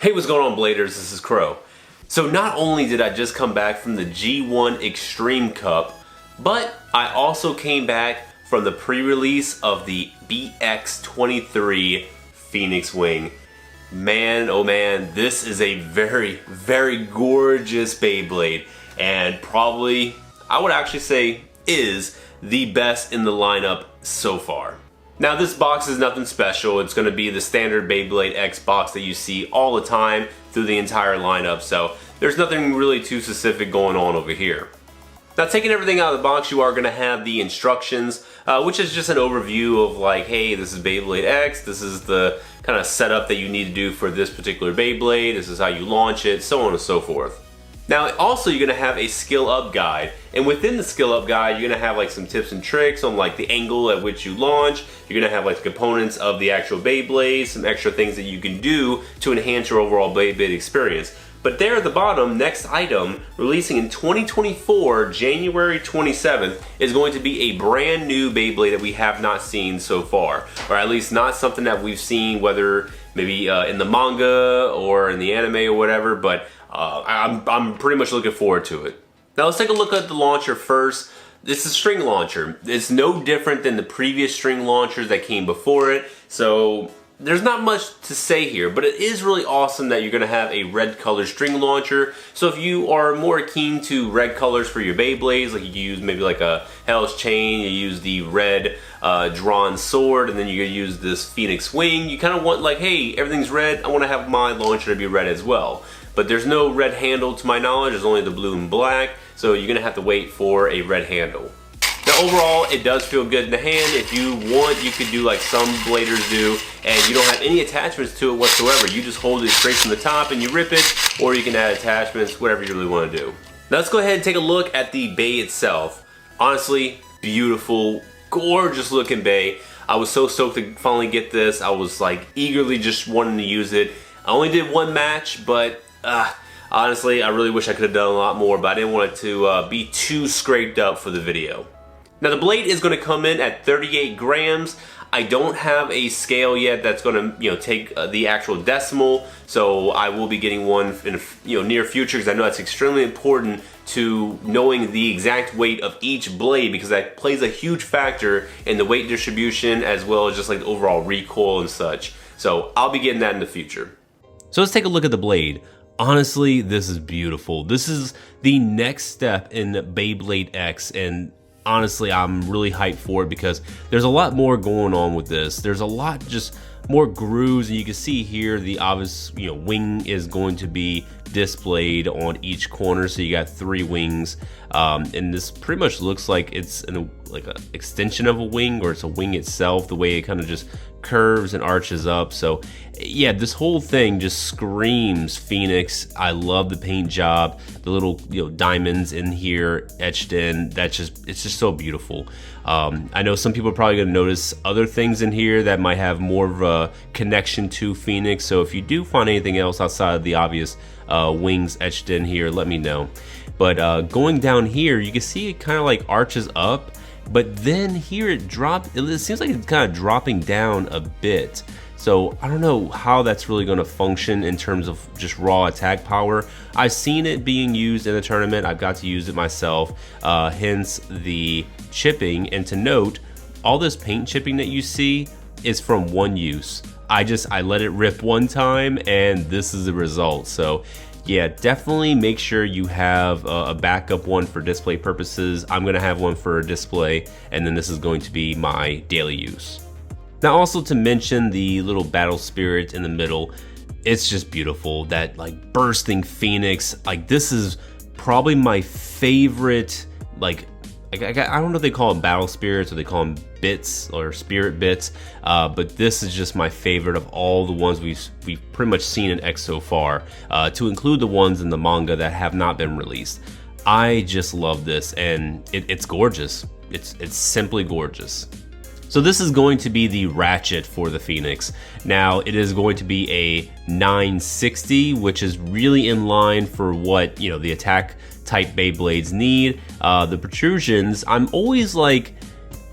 Hey, what's going on, Bladers? This is Crow. So not only did I just come back from the G1 Extreme Cup, but I also came back from the pre-release of the BX-23 PhoenixWing. Man, oh man, this is a very, very gorgeous Beyblade, and probably, I would actually say, is the best in the lineup so far. Now this box is nothing special. It's going to be the standard Beyblade X box that you see all the time through the entire lineup, so there's nothing really too specific going on over here. Now, taking everything out of the box, you are going to have the instructions, which is just an overview of like, hey, this is Beyblade X, this is the kind of setup that you need to do for this particular Beyblade, this is how you launch it, so on and so forth. Now, also you're going to have a skill up guide, and within the skill up guide, you're going to have like some tips and tricks on like the angle at which you launch. You're going to have like the components of the actual Beyblade, some extra things that you can do to enhance your overall Beyblade experience. But there at the bottom, next item, releasing in 2024, January 27th, is going to be a brand new Beyblade that we have not seen so far. Or at least not something that we've seen, whether maybe in the manga or in the anime or whatever, but I'm pretty much looking forward to it. Now let's take a look at the launcher first. It's a string launcher. It's no different than the previous string launchers that came before it, so there's not much to say here, but it is really awesome that you're going to have a red color string launcher. So if you are more keen to red colors for your Beyblades, like you use maybe like a Hell's Chain, you use the red drawn sword, and then you use this PhoenixWing, you kind of want like, hey, everything's red, I want to have my launcher to be red as well. But there's no red handle to my knowledge, there's only the blue and black, so you're going to have to wait for a red handle. Now overall, it does feel good in the hand. If you want, you could do like some bladers do, and you don't have any attachments to it whatsoever. You just hold it straight from the top and you rip it, or you can add attachments, whatever you really want to do. Now let's go ahead and take a look at the Bey itself. Honestly, beautiful, gorgeous looking Bey. I was so stoked to finally get this. I was like eagerly just wanting to use it. I only did one match, but honestly, I really wish I could have done a lot more, but I didn't want it to be too scraped up for the video. Now the blade is going to come in at 38 grams. I don't have a scale yet that's going to take the actual decimal, so I will be getting one in near future, because I know that's extremely important to knowing the exact weight of each blade, because that plays a huge factor in the weight distribution as well as just like the overall recoil and such. So I'll be getting that in the future. So let's take a look at the blade. Honestly, this is beautiful. This is the next step in Beyblade X, and honestly, I'm really hyped for it because there's a lot more going on with this. There's a lot just more grooves, and you can see here the obvious wing is going to be displayed on each corner, so you got 3 wings, and this pretty much looks like it's like an extension of a wing, or it's a wing itself, the way it kind of just curves and arches up. So yeah, this whole thing just screams Phoenix. I love the paint job, the little diamonds in here etched in. It's just so beautiful. I know some people are probably going to notice other things in here that might have more of a connection to Phoenix, so if you do find anything else outside of the obvious wings etched in here, let me know. But going down here, you can see it kind of like arches up, but then here it drops. It seems like it's kind of dropping down a bit. So I don't know how that's really going to function in terms of just raw attack power. I've seen it being used in the tournament. I've got to use it myself, hence the chipping. And to note, all this paint chipping that you see is from one use. I let it rip one time, and this is the result. So yeah, definitely make sure you have a backup one for display purposes. I'm gonna have one for display, and then this is going to be my daily use. Now also to mention the little battle spirit in the middle, it's just beautiful. That like bursting phoenix, like this is probably my favorite, like I don't know if they call them battle spirits or they call them bits or spirit bits, but this is just my favorite of all the ones we've pretty much seen in X so far, to include the ones in the manga that have not been released. I just love this, and it's gorgeous. It's simply gorgeous. So this is going to be the ratchet for the Phoenix. Now it is going to be a 960, which is really in line for what the attack type Beyblades need. The protrusions, I'm always like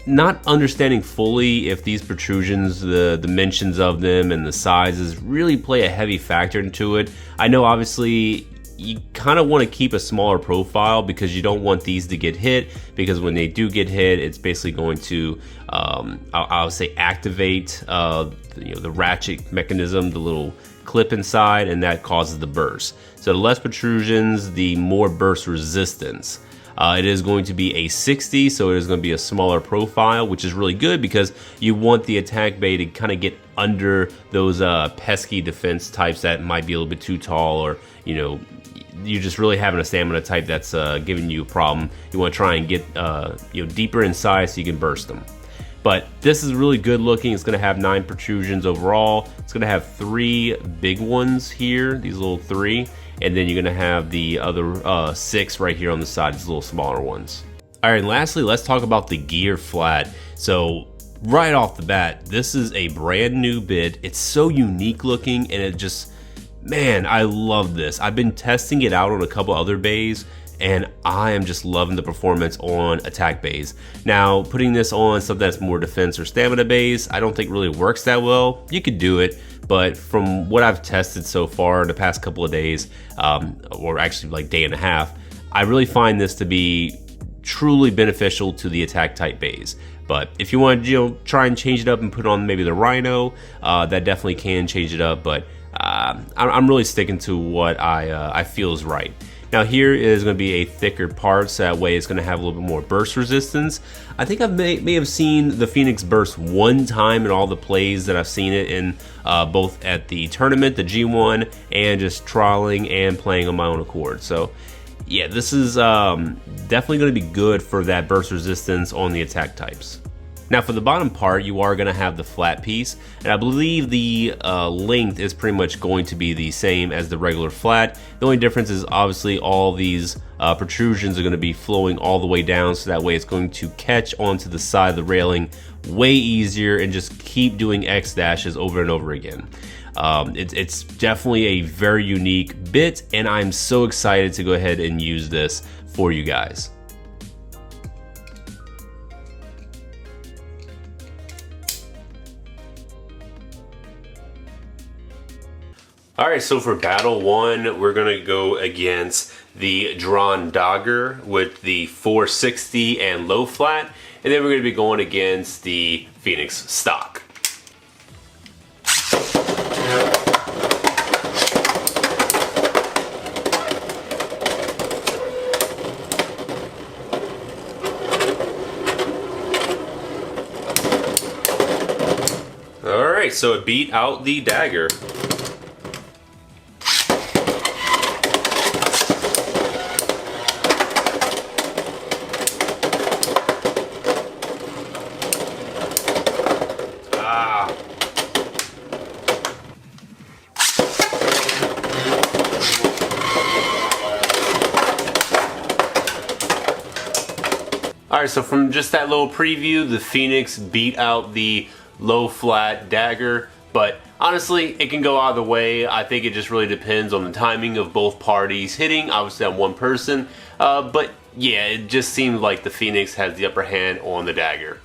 not understanding fully if these protrusions, the dimensions of them and the sizes really play a heavy factor into it. I know obviously you kind of want to keep a smaller profile because you don't want these to get hit, because when they do get hit, it's basically going to I'll say activate the ratchet mechanism, the little clip inside, and that causes the burst. So the less protrusions, the more burst resistance. It is going to be a 60, so it is going to be a smaller profile, which is really good because you want the attack bay to kind of get under those pesky defense types that might be a little bit too tall, or you're just really having a stamina type that's giving you a problem. You want to try and get deeper inside so you can burst them. But this is really good looking. It's going to have 9 protrusions overall. It's going to have 3 big ones here, these little 3. And then you're going to have the other 6 right here on the side, these little smaller ones. All right, and lastly, let's talk about the gear flat. So right off the bat, this is a brand new bit. It's so unique looking, and it just, man, I love this. I've been testing it out on a couple other bays, and I am just loving the performance on attack bays. Now, putting this on something that's more defense or stamina bays, I don't think really works that well. You could do it, but from what I've tested so far in the past couple of days, or actually like day and a half, I really find this to be truly beneficial to the attack type bays. But if you want to try and change it up and put on maybe the Rhino, that definitely can change it up, but I'm really sticking to what I feel is right. Now here is going to be a thicker part, so that way it's going to have a little bit more burst resistance. I think I may have seen the Phoenix burst one time in all the plays that I've seen it in, both at the tournament, the G1, and just trialing and playing on my own accord. So yeah, this is definitely going to be good for that burst resistance on the attack types. Now for the bottom part, you are going to have the flat piece, and I believe the length is pretty much going to be the same as the regular flat. The only difference is obviously all these protrusions are going to be flowing all the way down, so that way it's going to catch onto the side of the railing way easier and just keep doing X dashes over and over again. It's definitely a very unique bit, and I'm so excited to go ahead and use this for you guys. Alright, so for battle 1, we're going to go against the drawn dagger with the 460 and low flat, and then we're going to be going against the Phoenix stock. Alright, so it beat out the dagger. Alright, so from just that little preview, the Phoenix beat out the low flat dagger, but honestly, it can go either way. I think it just really depends on the timing of both parties hitting, obviously on one person, but yeah, it just seems like the Phoenix has the upper hand on the dagger.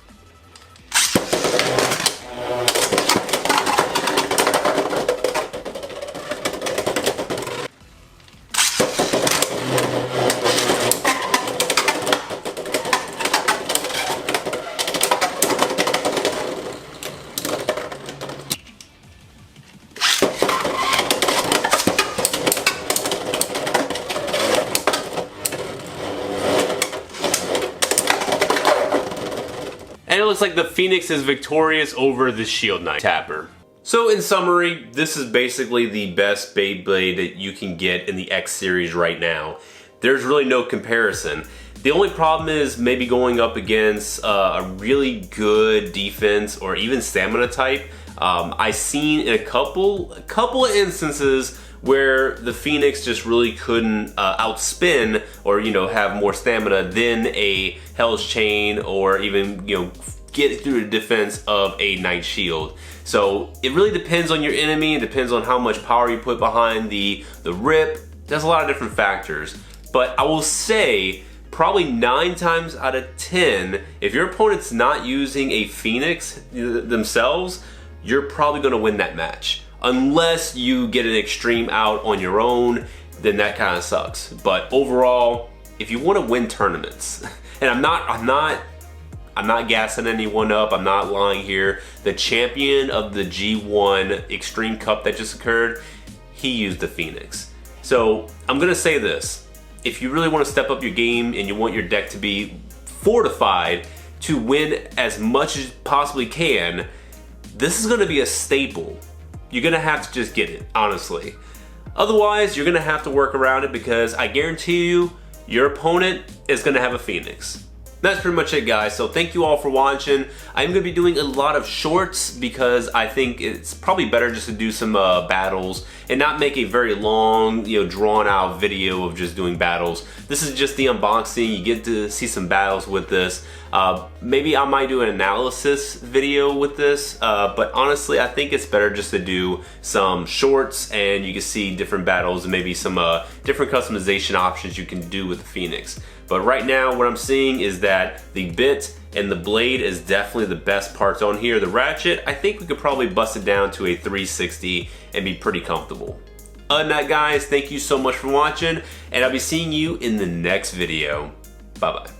And it looks like the Phoenix is victorious over the Shield Knight Tapper. So in summary, this is basically the best Beyblade that you can get in the X series right now. There's really no comparison. The only problem is maybe going up against a really good defense or even stamina type. I've seen in a couple of instances where the Phoenix just really couldn't outspin or have more stamina than a Hell's Chain, or even get through the defense of a Knight Shield. So it really depends on your enemy. It depends on how much power you put behind the rip. There's a lot of different factors, but I will say probably 9 times out of 10, if your opponent's not using a Phoenix themselves, you're probably going to win that match. Unless you get an extreme out on your own, then that kind of sucks. But overall, if you want to win tournaments, and I'm not gassing anyone up, I'm not lying here. The champion of the G1 Extreme Cup that just occurred, he used the Phoenix. So I'm gonna say this, if you really want to step up your game and you want your deck to be fortified to win as much as you possibly can, this is gonna be a staple. You're gonna have to just get it, honestly. Otherwise, you're gonna have to work around it because I guarantee you, your opponent is gonna have a Phoenix. That's pretty much it, guys. So thank you all for watching. I'm going to be doing a lot of shorts because I think it's probably better just to do some battles and not make a very long, drawn out video of just doing battles. This is just the unboxing. You get to see some battles with this. Maybe I might do an analysis video with this, but honestly, I think it's better just to do some shorts and you can see different battles and maybe some different customization options you can do with the Phoenix. But right now, what I'm seeing is that the bit and the blade is definitely the best parts on here. The ratchet, I think we could probably bust it down to a 360 and be pretty comfortable. Other than that, guys, thank you so much for watching, and I'll be seeing you in the next video. Bye-bye.